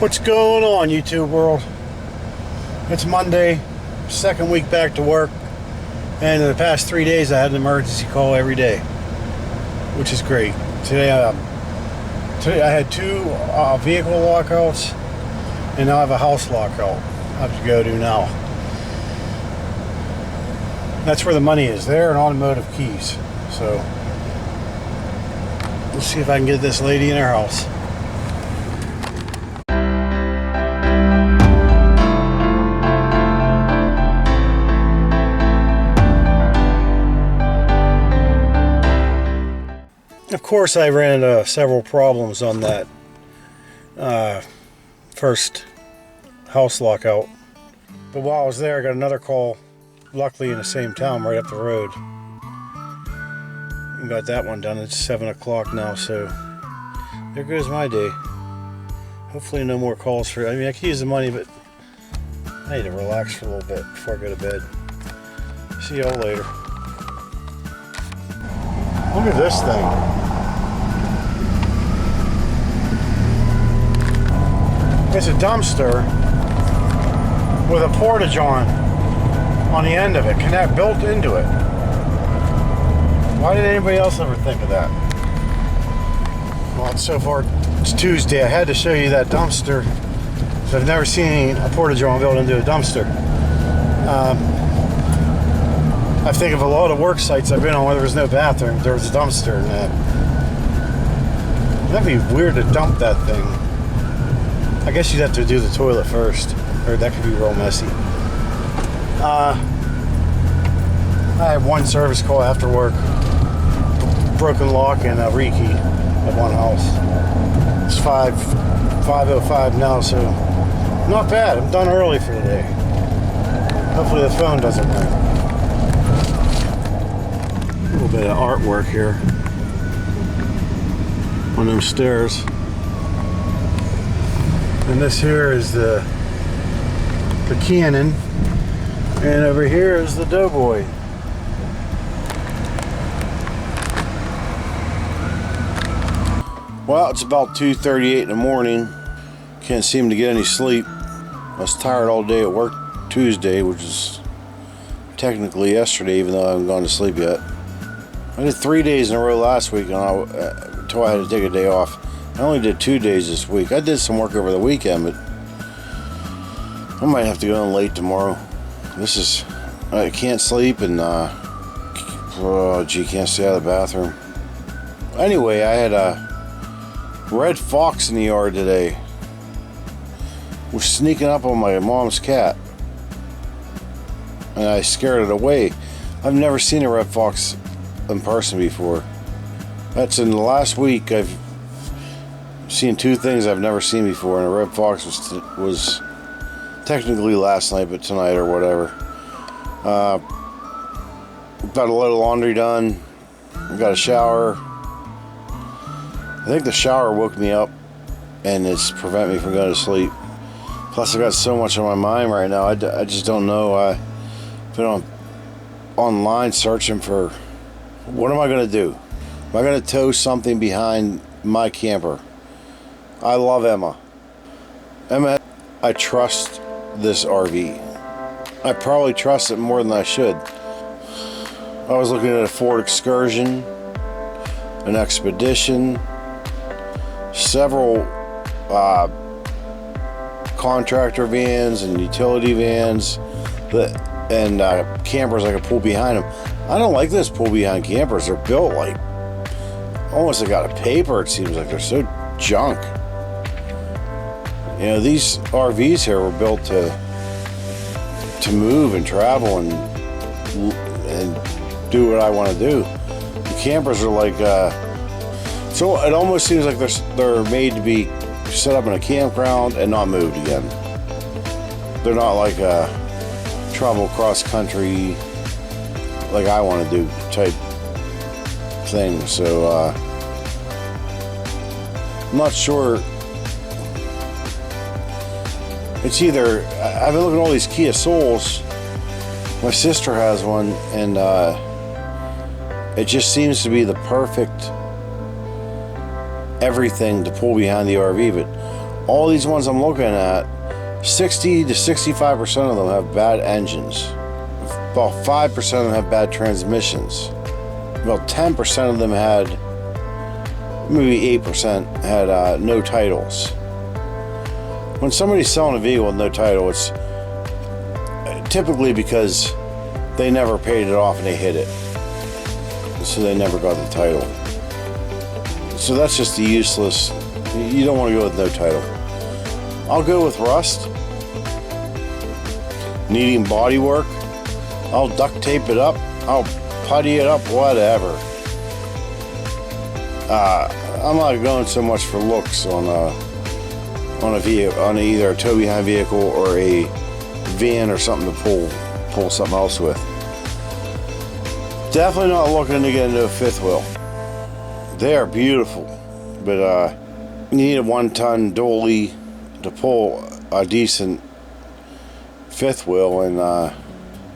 What's going on, YouTube world? It's Monday, second week back to work, and in the past 3 days I had an emergency call every day, which is great. Today I had two vehicle lockouts, and now I have a house lockout I have to go to now. That's where the money is, there and automotive keys. So let's see if I can get this lady in her house. Of course, I ran into several problems on that first house lockout. But while I was there, I got another call, luckily in the same town, right up the road. And got that one done. It's 7 o'clock now, so there goes my day. Hopefully no more calls for... I mean, I could use the money, but I need to relax for a little bit before I go to bed. See y'all later. Look at this thing. It's a dumpster with a portage on the end of it, built into it. Why did anybody else ever think of that? Well, so far it's Tuesday. I had to show you that dumpster, because I've never seen a portage on built into a dumpster. I think of a lot of work sites I've been on where there was no bathroom, there was a dumpster in that. That'd be weird to dump that thing. I guess you'd have to do the toilet first, or that could be real messy. I had one service call after work, broken lock and a rekey at one house. It's 5:05 now, so not bad. I'm done early for today. Hopefully the phone doesn't ring. A little bit of artwork here on them stairs. And this here is the cannon, and over here is the doughboy. Well, it's about 2:38 in the morning. Can't seem to get any sleep. I was tired all day at work Tuesday, which is technically yesterday, even though I haven't gone to sleep yet. I did 3 days in a row last week until I had to take a day off. I only did 2 days this week. I did some work over the weekend, but I might have to go in late tomorrow. I can't sleep, and can't stay out of the bathroom. Anyway, I had a red fox in the yard today. Was sneaking up on my mom's cat, and I scared it away. I've never seen a red fox in person before. That's in the last week. I've seen two things I've never seen before, and a red fox was technically last night, but tonight or whatever. Got a load of laundry done. Got a shower. I think the shower woke me up and it's prevent me from going to sleep. Plus I got so much on my mind right now. I just don't know. I've been online searching for, what am I going to do? Am I going to tow something behind my camper? I love Emma. I trust this RV. I probably trust it more than I should. I was looking at a Ford Excursion, an Expedition, several contractor vans and utility vans, and campers I could pull behind them. I don't like this pull behind campers. They're built like almost like out of paper. It seems like they're so junk. You know, these RVs here were built to move and travel and do what I want to do. The campers are like, so it almost seems like they're made to be set up in a campground and not moved again. They're not like a travel cross country like I want to do type thing. So I'm not sure. It's either, I've been looking at all these Kia Souls. My sister has one, and it just seems to be the perfect everything to pull behind the RV, but all these ones I'm looking at, 60 to 65% of them have bad engines. About 5% of them have bad transmissions. About 10% of them had, maybe 8% had no titles. When somebody's selling a vehicle with no title, it's typically because they never paid it off and they hit it. So they never got the title. So that's just the useless. You don't want to go with no title. I'll go with rust. Needing body work. I'll duct tape it up. I'll putty it up, whatever. I'm not going so much for looks on a vehicle, on either a tow behind vehicle or a van or something to pull something else with. Definitely not looking to get into a fifth wheel. They are beautiful, but you need a 1-ton dolly to pull a decent fifth wheel, and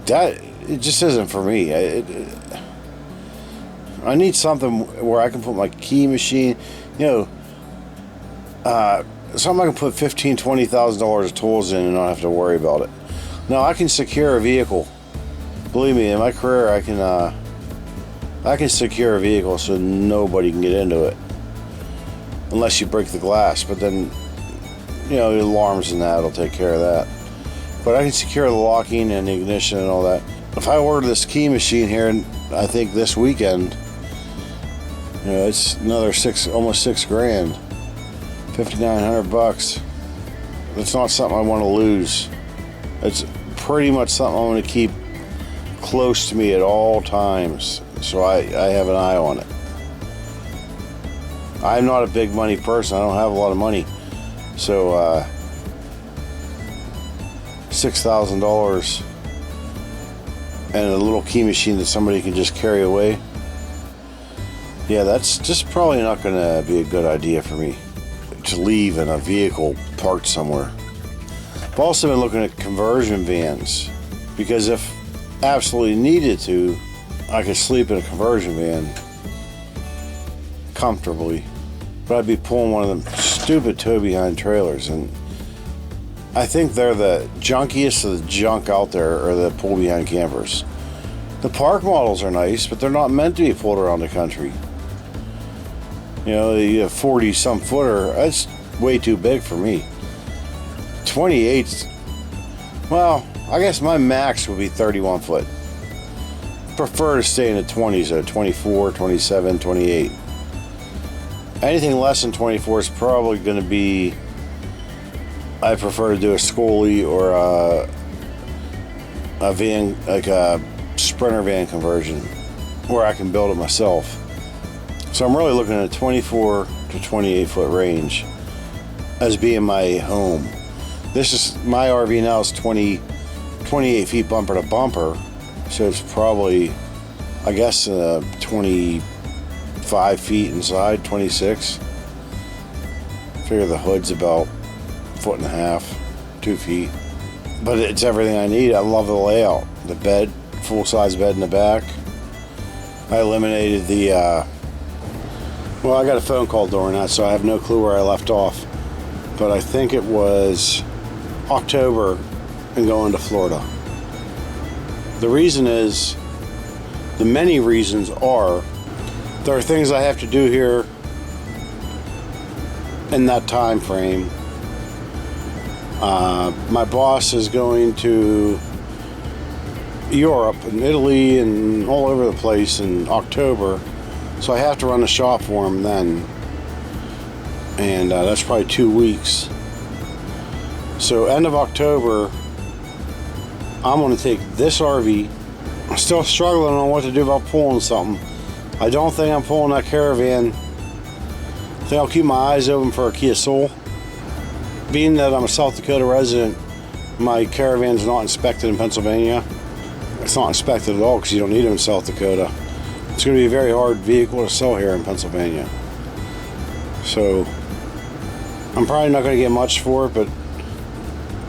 that it just isn't for me. I need something where I can put my key machine, something I can put $15,000-$20,000 of tools in and not have to worry about it. Now I can secure a vehicle. Believe me, in my career, I can secure a vehicle so nobody can get into it, unless you break the glass. But then, the alarms and that'll take care of that. But I can secure the locking and the ignition and all that. If I order this key machine here, I think this weekend, it's another almost $6,000, $5,900. It's not something I want to lose. It's pretty much something I want to keep close to me at all times, so I have an eye on it. I'm not a big money person. I don't have a lot of money, so $6,000 and a little key machine that somebody can just carry away, yeah, that's just probably not going to be a good idea for me to leave in a vehicle parked somewhere. I've also been looking at conversion vans, because if absolutely needed to, I could sleep in a conversion van comfortably, but I'd be pulling one of them stupid tow behind trailers, and I think they're the junkiest of the junk out there, or the pull behind campers. The park models are nice, but they're not meant to be pulled around the country. The 40 some footer, that's way too big for me. 28, well, I guess my max would be 31 foot. Prefer to stay in the 20s, though, 24, 27, 28. Anything less than 24 is probably going to be, I prefer to do a Scully or a van, like a Sprinter van conversion, where I can build it myself. So I'm really looking at a 24 to 28 foot range as being my home. My RV now is 28 feet bumper to bumper, so it's probably, I guess, 25 feet inside, 26. Figure the hood's about 1.5 feet, 2 feet. But it's everything I need. I love the layout. The bed, full-size bed in the back. I eliminated the, well, I got a phone call during that, so I have no clue where I left off. But I think it was October and going to Florida. The reason is, the many reasons are, there are things I have to do here in that time frame. My boss is going to Europe and Italy and all over the place in October, so I have to run the shop for him then, and that's probably 2 weeks. So end of October, I'm going to take this RV. I'm still struggling on what to do about pulling something. I don't think I'm pulling that caravan. I think I'll keep my eyes open for a Kia Soul. Being that I'm a South Dakota resident, my caravan's not inspected in Pennsylvania. It's not inspected at all because you don't need them in South Dakota. It's going to be a very hard vehicle to sell here in Pennsylvania. So I'm probably not going to get much for it, but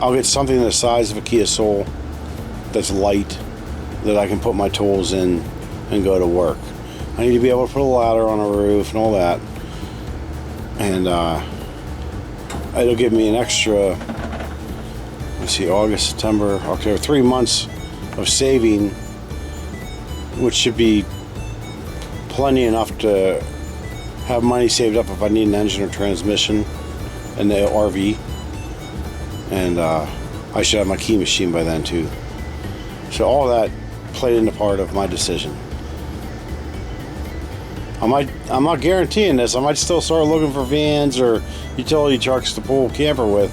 I'll get something the size of a Kia Soul that's light, that I can put my tools in and go to work. I need to be able to put a ladder on a roof and all that. And it'll give me an extra, let's see, August, September, October, 3 months of saving, which should be plenty enough to have money saved up if I need an engine or transmission in the RV. And I should have my key machine by then too. So all that played into part of my decision. I'm not guaranteeing this. I might still start looking for vans or utility trucks to pull a camper with.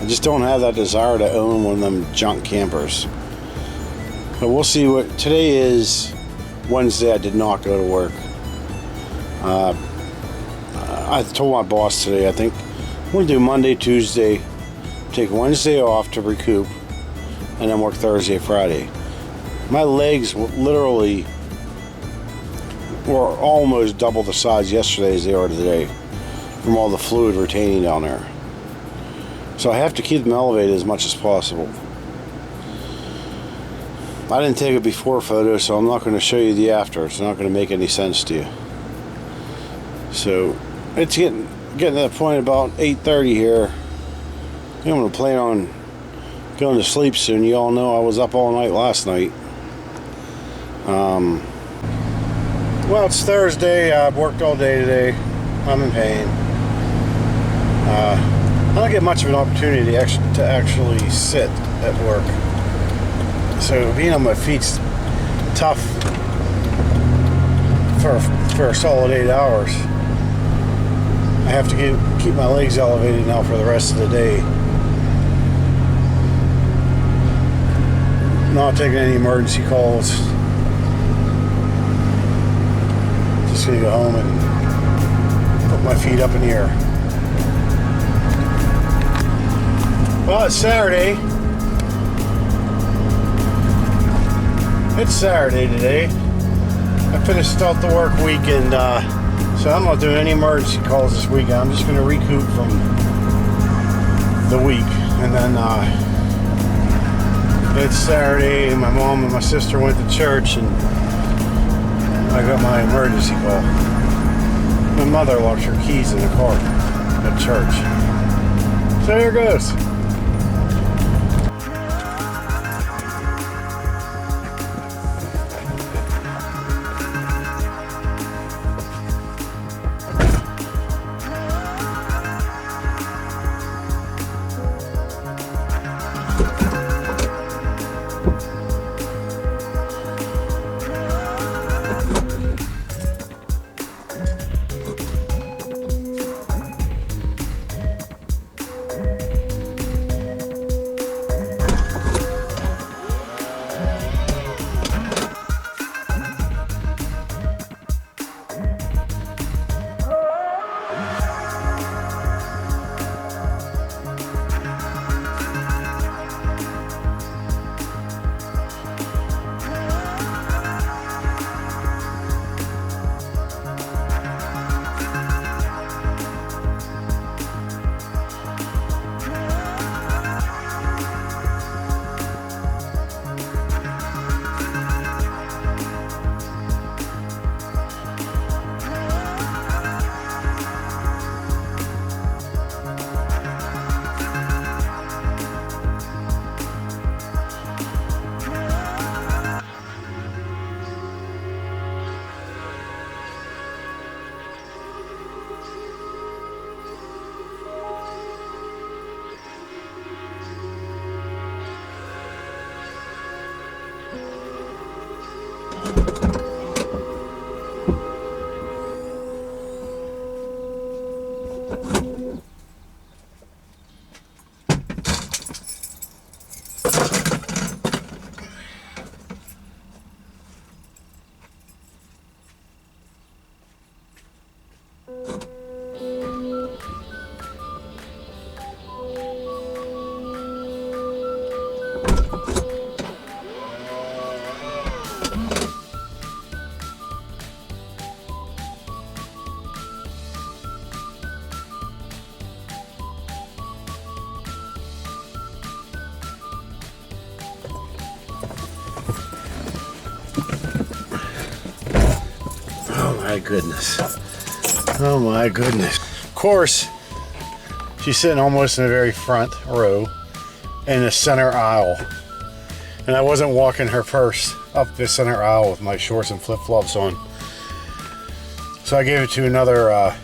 I just don't have that desire to own one of them junk campers. But we'll see. What today is Wednesday. I did not go to work. I told my boss today, I think I'm going to do Monday, Tuesday, take Wednesday off to recoup, and then work Thursday, Friday. My legs literally were almost double the size yesterday as they are today from all the fluid retaining down there. So I have to keep them elevated as much as possible. I didn't take a before photo, so I'm not going to show you the after. It's not going to make any sense to you. So it's getting to that point about 8:30 here. I'm going to plan on going to sleep soon. You all know I was up all night last night. Well, it's Thursday. I've worked all day today. I'm in pain. I don't get much of an opportunity to actually sit at work. So being on my feet's tough for a solid 8 hours. I have to keep my legs elevated now for the rest of the day. Not taking any emergency calls. Just gonna go home and put my feet up in the air. Well, it's Saturday. It's Saturday today. I finished out the work week, and so I'm not doing any emergency calls this weekend. I'm just gonna recoup from the week, and then it's Saturday, and my mom and my sister went to church, and I got my emergency call. My mother locked her keys in the car at church. So here goes. Oh my goodness. Oh my goodness. Of course, She's sitting almost in the very front row in the center aisle. And I wasn't walking her purse up the center aisle with my shorts and flip-flops on. So I gave it to another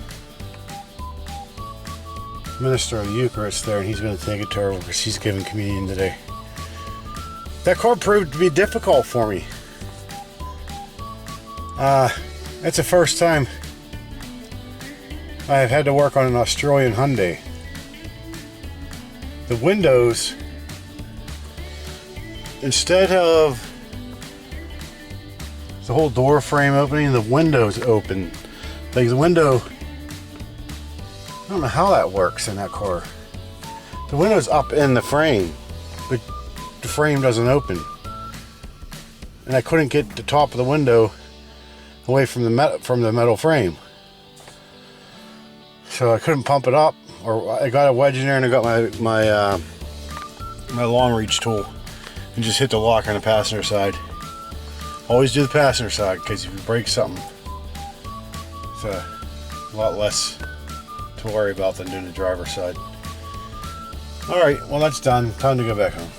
minister of the Eucharist there, and he's going to take it to her because she's giving communion today. That car proved to be difficult for me. It's the first time I've had to work on an Australian Hyundai. The windows, instead of the whole door frame opening, the windows open. Like the window, I don't know how that works in that car. The window's up in the frame, but the frame doesn't open. And I couldn't get the top of the window away from the metal frame. So I couldn't pump it up, or I got a wedge in there and I got my long reach tool and just hit the lock on the passenger side. Always do the passenger side, because if you break something, it's a lot less to worry about than doing the driver's side. Alright, well that's done. Time to go back home.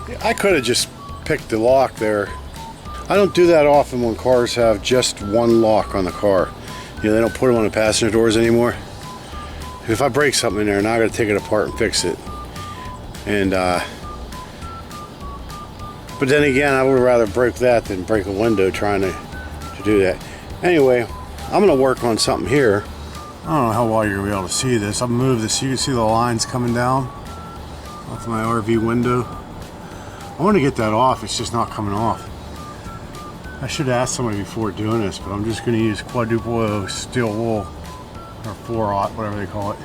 Yeah, I could have just picked the lock there. I don't do that often when cars have just one lock on the car. You know, they don't put them on the passenger doors anymore. If I break something in there, now I got to take it apart and fix it. And but then again, I would rather break that than break a window trying to do that. Anyway, I'm going to work on something here. I don't know how well you're going to be able to see this. I'll move this so you can see the lines coming down off my RV window. I want to get that off. It's just not coming off. I should have asked somebody before doing this, but I'm just going to use quadruple steel wool, or 4-aught, whatever they call it,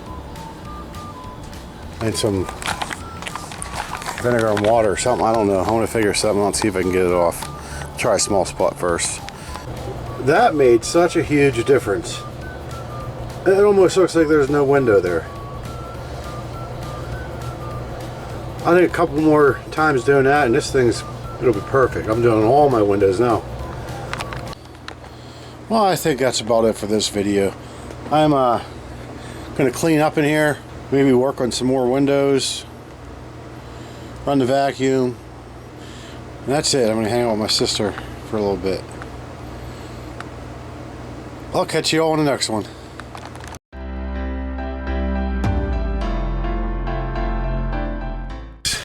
and some vinegar and water or something. I don't know. I want to figure something out, see if I can get it off. I'll try a small spot first. That made such a huge difference. It almost looks like there's no window there. I think a couple more times doing that and this it'll be perfect. I'm doing all my windows now. Well, I think that's about it for this video. I'm going to clean up in here, maybe work on some more windows, run the vacuum, and that's it. I'm going to hang out with my sister for a little bit. I'll catch you all in the next one.